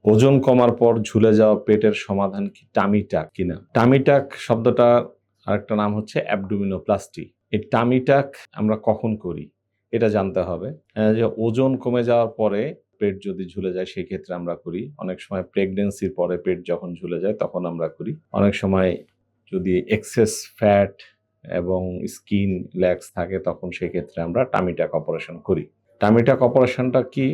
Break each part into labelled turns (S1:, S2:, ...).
S1: ওজন কমার পর ঝুলে যাওয়া পেটের সমাধান কি টামি টাক কিনা? টামি টাক শব্দটা আরেকটা নাম হচ্ছে অ্যাবডোমিনোপ্লাস্টি। এই টামি টাক আমরা কখন করি এটা জানতে হবে। যে ওজন কমে যাওয়ার পরে পেট যদি ঝুলে যায় সেক্ষেত্রে আমরা করি। অনেক সময় প্রেগন্যান্সির পরে পেট যখন ঝুলে যায় তখন আমরা করি। অনেক সময় যদি এক্সেস ফ্যাট এবং স্কিন ল্যাক্স থাকে তখন সেক্ষেত্রে আমরা টামি টাক অপারেশন করি। টামি টাক অপারেশনটা কি?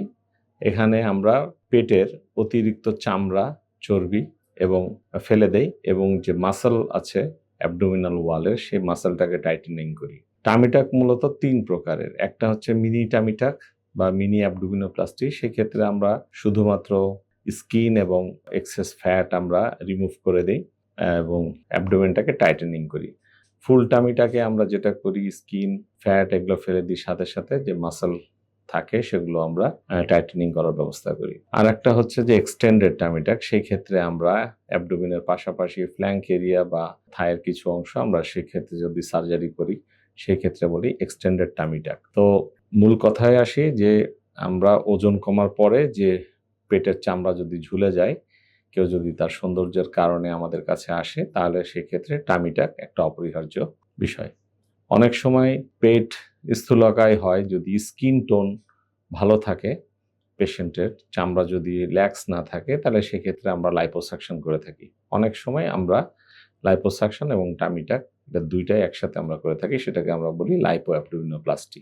S1: এখানে আমরা পেটের অতিরিক্ত চামড়া, চর্বি এবং ফেলে দেই এবং যে মাসল আছে অ্যাবডোমিনাল ওয়ালের সেই মাসলটাকে টাইটেনিং করি। টামি টাক মূলত ৩ প্রকারের। একটা হচ্ছে মিনি টামি টাক বা মিনি অ্যাবডোমিনোপ্লাস্টি। সেক্ষেত্রে আমরা শুধুমাত্র স্কিন এবং এক্সেস ফ্যাট আমরা রিমুভ করে দেই এবং অ্যাবডোমেনটাকে টাইটেনিং করি। ফুল টামিটাকে আমরা যেটা করি স্কিন, ফ্যাট এগুলো ফেলে দিই, সাথে সাথে যে মাসল থাকে সেগুলো আমরা টাইটেনিং করার ব্যবস্থা করি। আর একটা হচ্ছে যে এক্সটেন্ডেড টামি টাক। সেই ক্ষেত্রে আমরা অ্যাবডোমিনের পাশাপাশি ফ্ল্যাঙ্ক এরিয়া বা থায়ের কিছু অংশ আমরা সেক্ষেত্রে যদি সার্জারি করি সেক্ষেত্রে বলি এক্সটেন্ডেড টামি টাক। তো মূল কথায় আসি যে আমরা ওজন কমার পরে যে পেটের চামড়া যদি ঝুলে যায়, কেউ যদি তার সৌন্দর্যের কারণে আমাদের কাছে আসে তাহলে সেক্ষেত্রে টামি টাক একটা অপরিহার্য বিষয়। অনেক সময় পেট স্থূলকায় হয় যদি স্কিন টোন ভালো থাকে পেশেন্টের, চামড়া যদি ল্যাক্স না থাকে তাহলে সেক্ষেত্রে আমরা লাইপোসাকশন করে থাকি। অনেক সময় আমরা লাইপোসাকশন এবং টামি টাক এটা দুইটাই একসাথে আমরা করে থাকি, সেটাকে আমরা বলি লাইপো অ্যাবডোমিনোপ্লাস্টি।